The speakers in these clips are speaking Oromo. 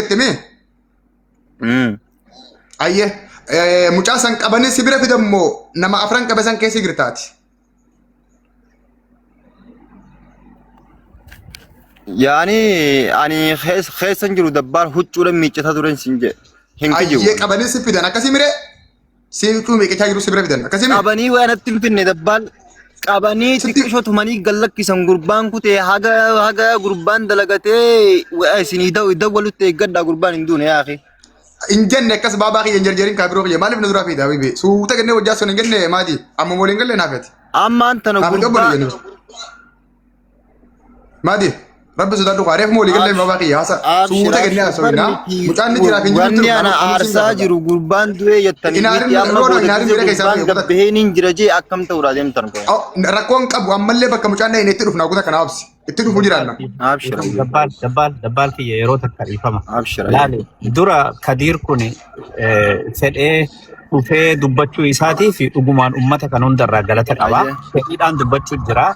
jettime. Ayye mucaa san qabanii sibira fidammoo nama afran qabe san keessa girtaati. Yani ani xeessan jiru dabbaar huccuudha miiccata turan sin jedhe. Ayye qabanii si fidan akkasii mire siiquu miiccachaa jiru sibira fidan akkasii mire. Qabanii waan itti hin finne dabbaal qabanii xiqqishoo tumanii gallakkisan gurbaan kutee haga gurbaan dalagatee isinii dawwalutti eeggadhaa gurbaan hin duune yaafi. Injenne akkas baabaa kiyya jarjariin kaabiroo kiyya maaliif na duraa fiida bibi suuta kennee wajjaa sun hin genne maati amma mooliin galle naafeti. Ammaan tana gurbaan maati. Rabbi sodaadhu qareef moolii galle baabaa kiyya haasa suuta kennee haasawina mucaan ni jiraaf hin wanni ana aarsaa jiru gurbaan du'ee jettanii miti amma gurbaan gabbeheen hin jira jee akkam ta'uudha deemtan kun. Rakkoon qabu ammallee bakka mucaan dhahine itti dhufna kuta kana absi itti dhufu jiraanna. Abshira. Dabbaal kiyya yeroo takka dhiifama. Abshira. Laali dura Kadiir kun fedhee dhufee dubbachuu isaatii fi dhugumaan uummata kan hundarraa galata qaba. Fedhiidhaan dubbachuu jira.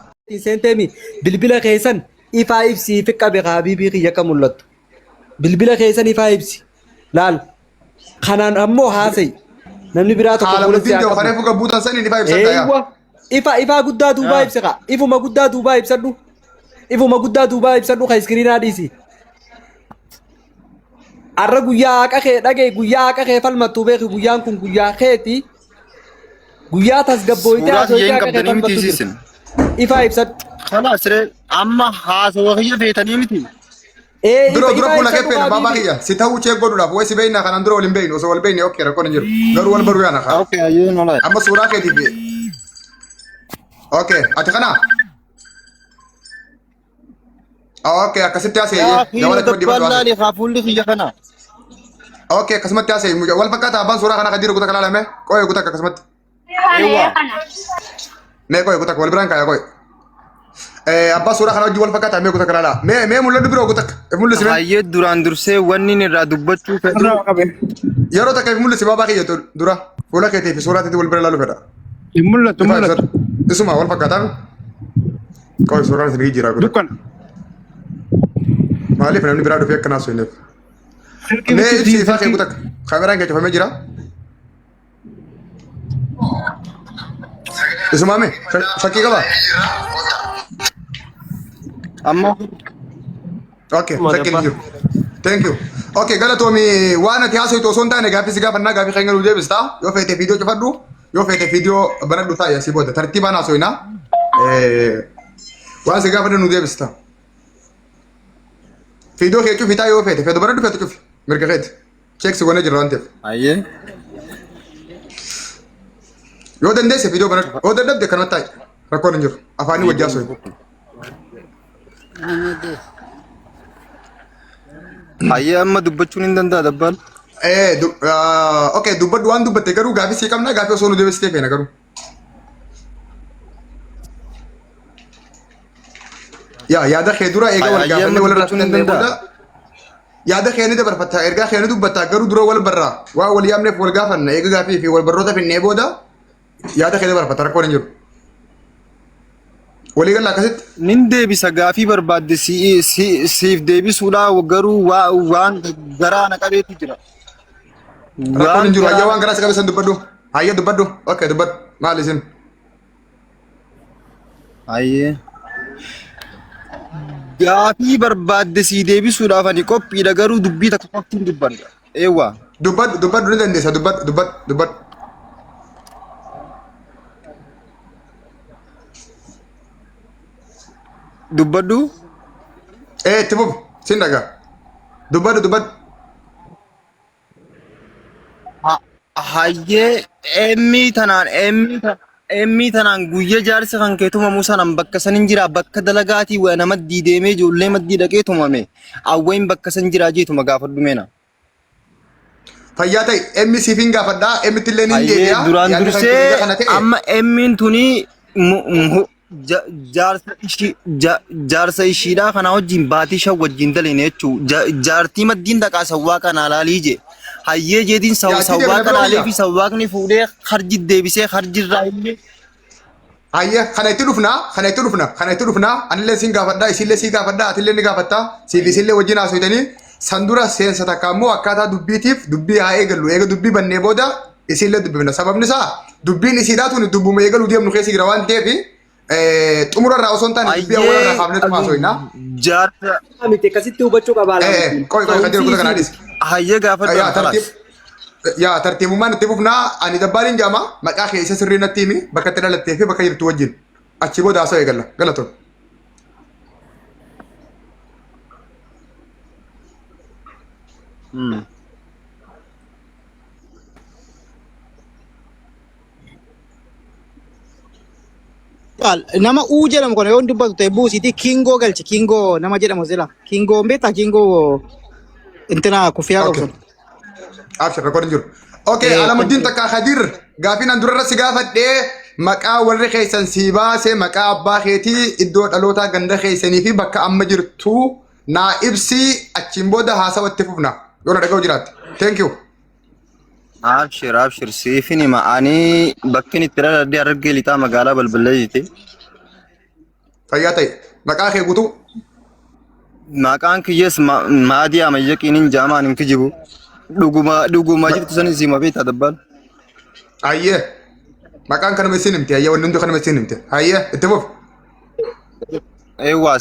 Seentemi bilbila keessan ifaa ibsi fi qabe habibii kiyya kan mul'attu. Bilbila keessan ifaa ibsi. Laal kanaan ammoo haasa'e namni biraa tokko fuulatti haa qabu. Haala buutan sanii ifaa ibsadha. Ifaa guddaa duubaa ibsa kaa. Ifuma guddaa duubaa ibsadhu. Ifuma guddaa duubaa ibsadhu ka iskiriinaa dhiisi. Arra guyyaa haqa kee dhagee guyyaa haqa kee falmattuu beeki guyyaan kun guyyaa keeti. Guyyaa tasgabbooyitee haasooyitee haqa kee falmattuu jirti. Ifaa ibsadhu. Khalas re amma haasawaa kiyya feetanii miti. Dura fuula kee feena baabaa kiyya si ta'uu chee godhuudhaaf way si beeyna kanaan dura waliin beeynu osoo wal beeyne okkee rakkoon hin jiru garuu wal baruu yaana kaa. Okay ayyee nola. Amma suuraa keetiif bee. Okay ati kana. Okay akkasitti haasa'e dabalata wadii baduu haasa'e. Fuulli kiyya kana. Okay akkasumatti haasa'e wal fakkaata abbaan suuraa kana kadiru kuta kalaalame qo'ee kuta akkasumatti. Mee qo'ee kuta wal biraan kaaya qo'ee. Abbaa suuraa kana wajjin wal fakkaata mee kuta kalaalaa mee mul'atu biroo kuta mul'isi mee. Baay'ee duraan dursee wanni irraa dubbachuu fedhu. Yeroo takka mul'isi baabaa kiyya dura fuula keetii fi suuraa keetii wal bira ilaaluu fedha. Mul'atu. Isuma wal fakkaataa qo'ee suuraan isin jijjiiraa godha. Dukkana. Maaliif namni biraa dhufee akkanaa suuneef. Mee ibsi ifaa kee kuta kaameraan kee cufamee jira. Isuma mee fakkii qabaa. Amma. Okay, thank you. Thank you. Okay, galatoomii waan ati haasa'u osoo hin taane gaaffii si gaafannaa gaaffii keenya nu deebista. Yoo feete viidiyoo cufadhu, yoo feete viidiyoo banadhu taa'e asii booda tartiibaan haasa'inaa. Waan si gaafanne nu deebista. Viidiyoo kee cufi taa'e yoo feete banadhu feete cufi mirga keeti. Cheeksi goonee jirra waan ta'eef. Ayyee. Yoo dandeesse viidiyoo banadhu. Yoo dadhabde kanatti taa'e rakkoon hin jiru. Afaanii wajjin haasa'u. Ayyee amma dubbachuun hin danda'a dabbaal. Okay, dubbadhu waan dubbatte garuu gaaffii sii qabna gaaffii osoo nu deebistee feena garuu. Yaada kee dura eega wal gaafannee wal irraa booda yaada kee ni dabarfatta ergaa kee ni dubbatta garuu dura wal barraa waa wal yaamneef wal gaafanna eega gaaffii fi wal barroota finnee booda yaada kee dabarfatta rakkoon hin jiru. Walii galla akkasitti. Nin deebisa gaaffii barbaadde siif deebisuudha garuu waan garaa na qabeetu jira. Rakkoon hin jiru hayya waan garaa si qabeessan dubbadhu. Hayya dubbadhu. Okay dubbadhu. Maal isin? Hayyee. Gaaffii barbaadde si deebisuudhaaf ani qophiidha garuu dubbii takka qoftiin dubbadha. Eewwa. Dubbadhu ni dandeessa dubbadhu. Dubbadhu? Itti fufi sin dhagaa. Dubbadhu. Hayyee emmii tanaan guyyaa jaarsa kan kee tumamu sanaan bakka san hin jira bakka dalagaatii waa nama deemee ijoollee maddii dhaqee tumame awwayin bakka san jira jeetuma gaafadhu meena. Fayyaa ta'e emmi siif hin gaafadhaa emmitti illee ni deebi'a. Duraan dursee amma emmiin tunii jaarsa ishiidhaa kana wajjin baatii shan wajjin daline jechuudha. Jaartii maddiin dhaqaasawwaa kana laalii je. Hayyee jeetiin sawwaa kana laalee fi sawwaaqni fuudhee harji deebisee harjirraa illee. Hayyee kana itti dhufna. Anillee siin gaafadhaa isillee sii gaafadhaa atillee ni gaafattaa siif isillee wajjin haasofitanii Sandura seensa takka ammoo akkaataa dubbiitiif dubbii haa eegallu. Eega dubbii bannee booda isiillee dubbifna. Sababni isaa dubbiin isiidhaa tuni dubbuma eegaluu deemnu keessa jira waan ta'eef xumurarraa osoo hin taane dubbii awwaalarraa kaafnetu maasoyna. Jaarsa. Miti akkasitti hubachuu qabaa. Qoy kadir kuta kanaa dhis. Hayyee gaafa yaa tartiibummaan itti fufnaa ani dabbaaliin jaama maqaa keessa sirrii natti himi bakka itti dhalattee fi bakka jirtu wajjin achi booda haasa'u eegalla galatoon. Nama uu jedhamu kana yoo dubbatu ta'e buusiiti kiingoo galchi kiingoo nama jedhamu sila kiingoo beektaa kiingoo intina kuffiyaa qabu sun. Abshir rekoordiin jiru. Okay, Alamuddin takka Khadir gaafiin an durarra si gaafadhee maqaa warri keessan si baasee maqaa abbaa keetii iddoo dhalootaa ganda keessanii fi bakka amma jirtu naa ibsi achiin booda haasawa itti fufna yoo na dhaga'u jiraatte. Thank you. Abshir siifin hima ani bakkin itti dhaladhee Harargee lixaa magaalaa Balballee jirti. Fayyaa ta'e maqaa kee guutuu. Maqaan kiyyees maadii amayyaqiin jaamaan hin kijibu. Dhuguma jirtu sanis hima beektaa dabbaan. Ayyee maqaan kanuma isin himte ayyee wanni hundi kanuma isin himte ayyee itti fuf. Eewwaa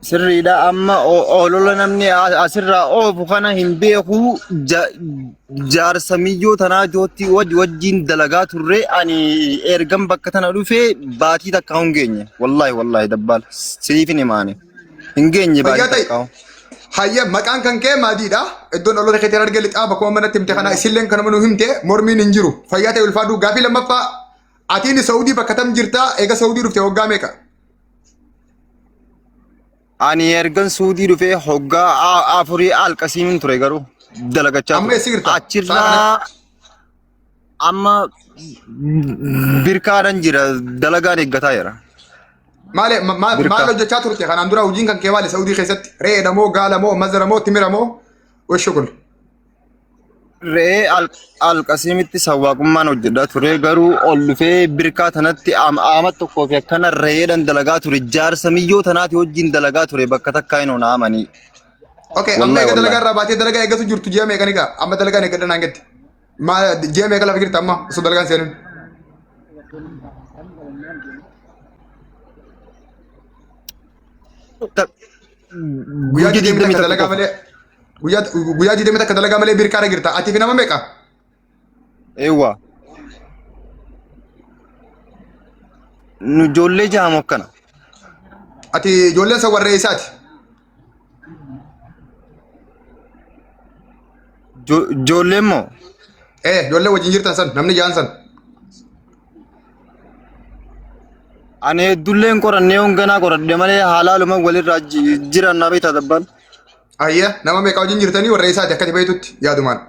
sirriidha amma olola namni asirraa oofu kana hin beeku jaarsa miyyoo tanaa jootti wajjin dalagaa turre ani ergan bakka tana dhufee baatii takka hin geenye wallahi dabbaal siifin himaani hin geenye baatii takka. Hayya maqaan kan kee maadiidha. Iddoon dhaloota keetii Harargee lixaa bakkuma manatti himte kana isilleen kanuma nu himte mormiin hin jiru. Fayyaa ta'e ulfaadhu gaafii lammaffaa atiin Saudii bakka tam jirtaa eega Saudii dhufte waggaa meeqa? Ani ergan Saudii dhufee hoggaa afurii alqasiimin ture garuu dalagachaa amma eessi jirta? Achirraa amma birkaadhan jira dalagaan eeggataa jira. Maal hojjechaa turte kanaan dura hojiin kan kee maali Saudii keessatti? Re'eedha moo gaala moo mazara moo timira moo washugul? Re'ee alqasiimitti sawwaaqummaan hojjedhaa ture garuu ol dhufee birkaa tanatti ama tokkoo fi akkana re'eedhaan dalagaa ture jaarsa miyyoo tanaati wajjin dalagaa ture bakka takkaa hin onaamanii. Okay, amma eega dalagaa irraa baatee dalagaa eeggatu jirtu ji'a meeqa niqa? Amma dalagaan eeggadha naan getti. Ji'a meeqa lafa jirta amma osoo dalagaan seenin? Guyyaa digdamii takka dalagaa malee guyyaa digdamii takka dalagaa malee birkaadha jirta. Ati fi nama meeqa? Eewwa. Nu ijoollee jaamu akkana. Ati ijoolleen san warree isaati? Ijoolleen moo? Ijoollee wajjin jirtan san namni jaan san. Ani heddulleen qorannee honganaa qoradhe malee halaaluma walirraa jiran na beektaa dabbaan. Ayyee nama meeqa wajjin jirtanii warra isaati akkati beektutti yaadumaan.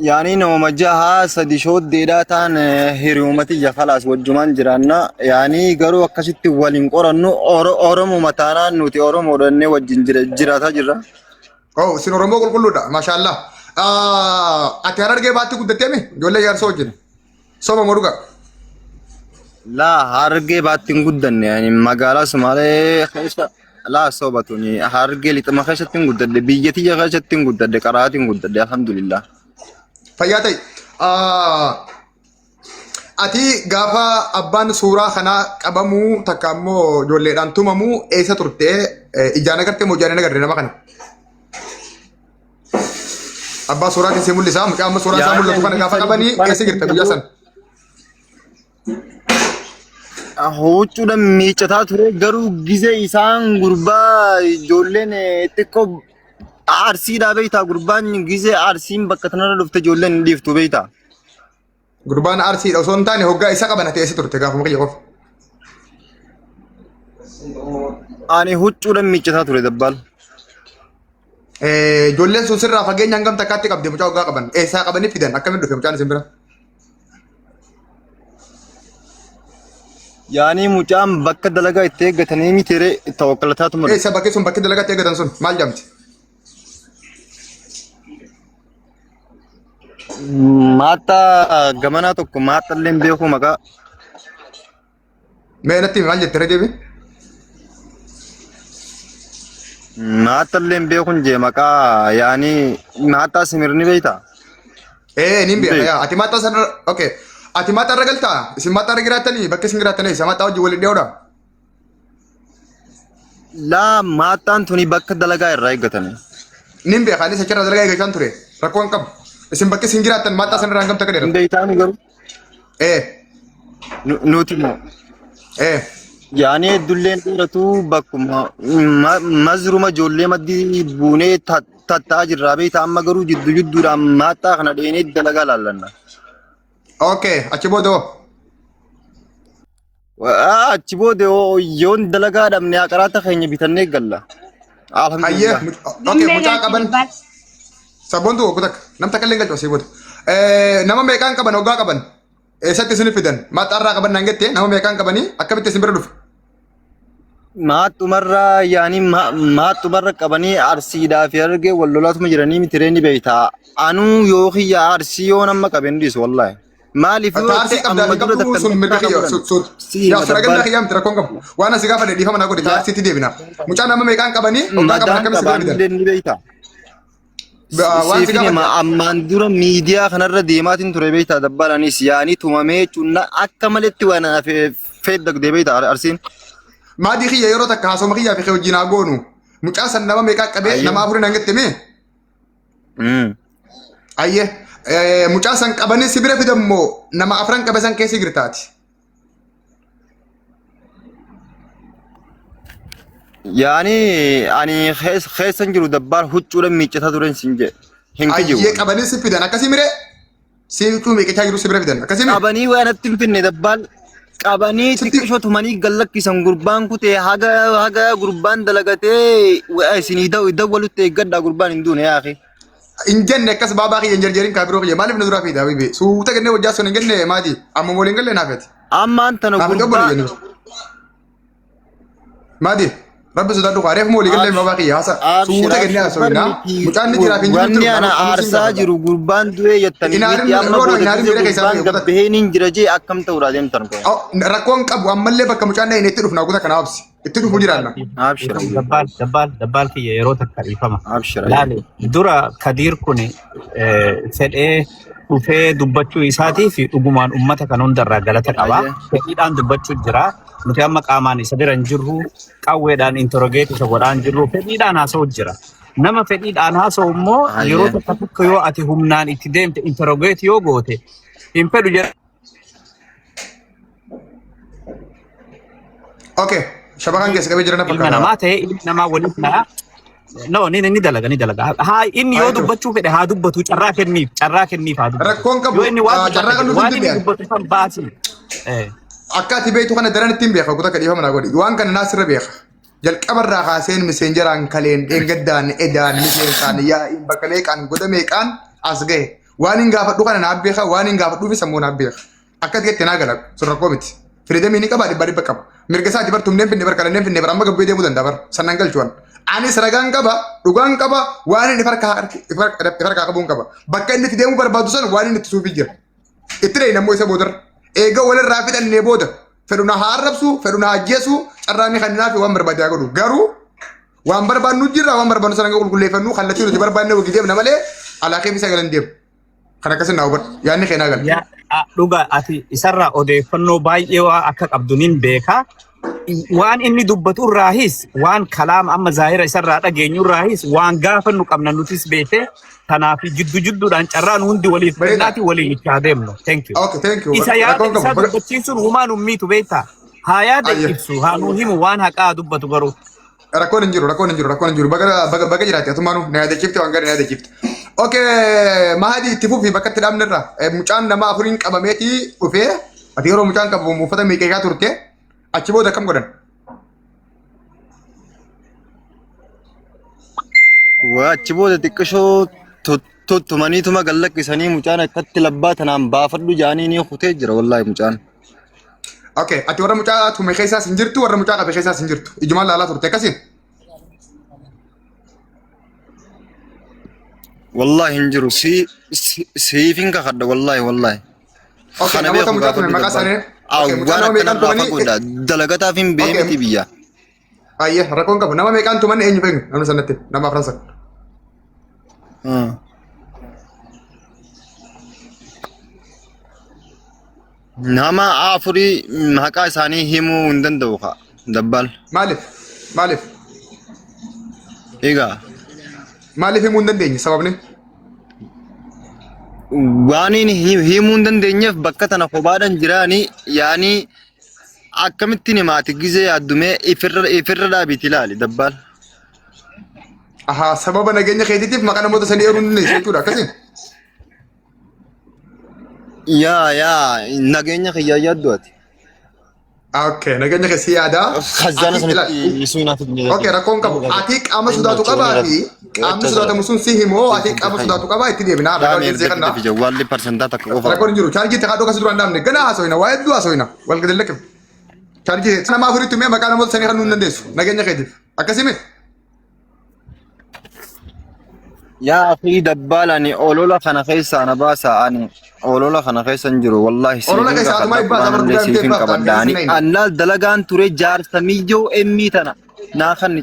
Yaani nama jaha sadi shooddeedhaa ta'an hiriyumati jafalaas wajjumaan jiraanna. Yaani garuu akkasitti waliin qorannu Oromoo mataanaan nuti Oromoo dhannee wajjin jiraataa jirra. Oh, isin Oromoo qulqulluudha maashaallah. Ati Harargee baatti guddatteemi ijoollee jaarsa wajjin. Soba moo dhugaa? Laa Harargee baatti hin guddanne yaani magaalaa Sumaalee keessa laa sobatuni Harargee lixama keessatti hin guddadde biyyattii keessatti hin guddadde qaraati hin guddadde alhamdulillah. Fayyaa ta'e ati gaafa abbaan suuraa kanaa qabamuu takka ammoo ijoolleedhaan tumamuu eessa turtee ijaan agartee moo ijaan agarre nama kana? Abbaa suuraa keessee mul'isaa mucaa amma suuraa isaa mul'atu kana gaafa qabanii eessa jirta guyyaa sana? Huccuudhaan miiccataa ture garuu gizee isaan gurbaa ijoolleen xiqqoo arsiidhaa beektaa gurbaan gizee arsiin bakka tanarra dhufte ijoolleen hin dhiiftu beektaa. Gurbaan arsiidha osoo hin taane hoggaa isa qaban ati eessa turte gaafa maqiyya qofa. Ani huccuudhaan miiccataa ture dabbaal. Ijoolleen sun sirraa fageenya hangam takkaatti qabde mucaa hoggaa qaban eessaa qabanii fidan akkamiin dhufe mucaan isin bira? Yaani mucaan bakka dalagaa itti eeggatanii mitiire tawakkalataa tumare. Eessa bakki sun bakki dalagaa itti eeggatan sun maal jedhamti? Maatta gamanaa tokko maatta illee beeku maqaa. Mee natti maal jette rejeebi? Maatalleen beekun jee maqaa yaani maataa simirni beeyta. Nin beeka yaa ati maataa sana okay ati maataa irra galtaa isin maataa irra jiraatanii bakka isin jiraatanii isa maataa wajjin waliin dhiyoodha. Laa maataan tuni bakka dalagaa irraa eeggatame. Nin beeka anis achirra dalagaa eeggachaan ture rakkoon qabu isin bakka isin jiraattan maataa sana irraa gamta kadheera. Beeytaani garuu. Nuti moo. Yaani dulleen dheeratu bakkuma mazruma ijoollee maddii buunee tattaa jirraa beeyta amma garuu jidduudhaan maataa kana dheenee dalagaa laallanna. Okay achi booda hoo. Achi booda yoon dalagaa dhabne aqaraata keenya bitannee galla. Hayyee okay mucaa qaban sabboontu kutak namta kallee galchu asii booda. Nama meeqaan qaban hoggaa qaban eessatti isin fidan maataa irraa qaban naan jettee nama meeqaan qabanii akkamitti isin bira dhufu. Maatumarraa yaani maatumarra qabanii arsiidhaa fi argee wal lolaatuma jiranii mitireenni beeytaa. Anuu yoo kiyya arsii yoo nama qaben dhiisu wallaahi. Maaliif yoo ta'e amma dura takka sun mirga kiyya yaa suragandaa kiyyaa miti rakkoon qabu waan asii gaafa dhiifama naa godhe taarsiitti deebina mucaa nama meeqaan qabanii hoggaa qaban akkamitti isin bira fidan. Siifin ammaan dura miidiyaa kanarra deemaatiin ture beeytaa dabbalanis yaani tumamee cunna akka maletti waan feeddagdee beeytaa arsiin. Maadii kiyya yeroo takka haasoma kiyyaa fi kee wajjin haa goonu mucaa san nama meeqaa qabee nama afurii naan jettee mee. Ayyee mucaa san qabanii si bira fidan moo nama afran qabe san keessi girtaati. Yaani ani keessan jiru dabbaal huccuudhaan miiccata turen sin jedhe. Ayyee qabanii si fidan akkasii miree si huccuu miiccachaa jiru si bira fidan akkasii miree. Qabanii waan itti hin finne dabbaal. Qabanii xiqqishoo tumanii gallakkisan gurbaan kutee haga gurbaan dalagatee isinii dawwalutti eeggadhaa gurbaan hin duune yaa akhi. Hin jenne akkas baabaa kiyya hin jarjarin kaa biroo kiyya maaliif na duraa fiida habibi suuta kennee wajjaa sun hin jenne maati amma waliin galee naafeeti. Ammaan tana gurbaa. Maati rabbi sodaadhu qaareef moo waliin galee baabaa kiyya haasa suuta kennee haasawina mucaan ni jiraaf hin jiru. Wanni ana aarsaa jiru gurbaan du'ee jettanii miti amma gurbaan gabbaheen hin jira jee akkam ta'uudhaa deemtan kun. Rakkoon qabu ammallee bakka mucaan dhahine itti dhufna guuta kana absi itti dhufu jiraanna. Dabbaal kiyya yeroo takka dhiifama. Abshira. Laali dura Kadiir kun fedhee dhufee dubbachuu isaatii fi dhugumaan uummata kan hundarraa galata qaba. Fedhiidhaan dubbachuu jira. Nuti amma qaamaan isa bira hin jirru qawweedhaan interrogeet isa godhaan jirru fedhiidhaan haasa'u jira. Nama fedhiidhaan haasa'u immoo yeroo tokko yoo ati humnaan itti deemte interrogeet yoo goote hin fedhu jira. Okay, shabakan keessa qabee jira na fakkaata. Ilma namaa ta'ee ilmi namaa waliif naa. No, ni dalaga. Haa inni yoo dubbachuu fedhe haa dubbatu carraa kenniif haa dubbatu. Rakkoon qabu yoo inni waan carraa kan nuti waan inni dubbatu san baasi. Akka ati beektu kana daran ittiin beeka kutaa kadhiifama naa godhi waan kana naasirra beeka. Jalqabarraa kaaseen miseenjeraan kaleen dheengaddaan edaan miseensaan yaa'iin bakka meeqaan goda meeqaan as gahe waan hin gaafadhu kana naaf beeka waan hin gaafadhuufi sammuu naaf beeka. Akka ati jettee naa gala sun rakkoo miti. Firiidamii ni qaba dhibba qaba. Mirga isaati bar tumneen finne bar kalanneen finne bar amma gabbee deemuu danda'a bar sannan galchuwan. Anis ragaan qaba dhugaan qaba waan inni farkaa qabuun qaba. Bakka inni itti deemuu barbaadu san waan inni itti suufii jira. Itti dheeyina immoo isa boodarra. Eega walirraa fidhannee booda fedhuna haa arrabsu fedhuna haa ajjeesu carraanii kannaa fi waan barbaade haa godhu. Garuu waan barbaadnu jirra waan barbaadnu sana qulqulleeffannu kallattii nuti barbaadne wajji deemna malee alaaqeef isa galan deemu. Kan akkasin naa hubadhu yaadni keenyaa gala. Dhugaa ati isarraa odeeffannoo baay'ee waa akka qabdu nin beeka. Waan inni dubbatu irraahis waan kalaama amma zaahira isarraa dhageenyu irraahis waan gaafannu qabna nutis beekte kanaaf jidduudhaan carraan hundi waliif kennaati waliin itti adeemnu. Thank you. Okay, thank you. Isa yaada isaa dubbachiisuun humaan ummiitu beektaa. Haa yaada ibsu haa nuu himu waan haqaa dubbatu garuu. Rakkoon hin jiru. Baga jiraate atumaanu na yaadachiifte waan gaarii na yaadachiifte. Okay, mahadi itti fufi bakka itti dhaabnerra mucaan nama afuriin qabameeti dhufee ati yeroo mucaan qabamu uffata miiqeeqaa turte achi booda akkam godhan. Achi booda xiqqishoo tuttumaniituma gallakkisanii mucaan akkatti labbaa tanaan baafadhu jaanii ni kutee jira wallaahi mucaan. Okay, ati warra mucaa tume keessaas hin jirtu warra mucaa qabe keessaas hin jirtu ijumaan laalaa turte akkasiin. Wallahi hin jiru siifin kakadha wallahi. Okay, namoota mucaa tume maqaa isaanii. Waan akkana lafa godha dalagataaf hin beemiti biyya. Ayyee rakkoon qabu nama meeqaan tuman eenyu beeknu namni sanatti nama Faransa. Nama afurii maqaa isaanii himuu hin danda'u kaa dabbal. Maaliif Egaa himuu hin dandeenye sababni? waan himuu hin dandeenyeef bakka tana kophaadhaan jiraanii yaani akkamittiin himaati gizee yaaddumee ifirra dhaabiti ilaali dabbal. Aha sababa nageenya keetiitiif maqaa namoota sanii eeruu hin dandeessu jechuudha akkasii. Yaa nageenya kiyyaa yaaddu ati. Okay nageenya keessi yaadaa. Khazana sanatti suunaaf hin Okay rakkoon qabu ati qaama sodaatu qabaa fi qaamni sodaatamu sun si himoo ati qaama sodaatu qabaa itti deebinaa walli parsentaa takka qofa. rakkoon hin jiru chaarjii takkaa dhokasi duraan dhaabne gana haasoyna waa hedduu haasoyna wal gadallaqe chaarjii nama afuritti mee maqaa namoota sanii kan nu hin dandeessu nageenya keetiif akkasii mee. Yaa akhi dabbalani olola kana keessa na baasa ani olola kana keessa hin jiru wallahi olola keessa atuma ibbaata barbaadamtee siifin qabaddaani annal dalagaan ture jaarsa miyyoo emmii tana naa kan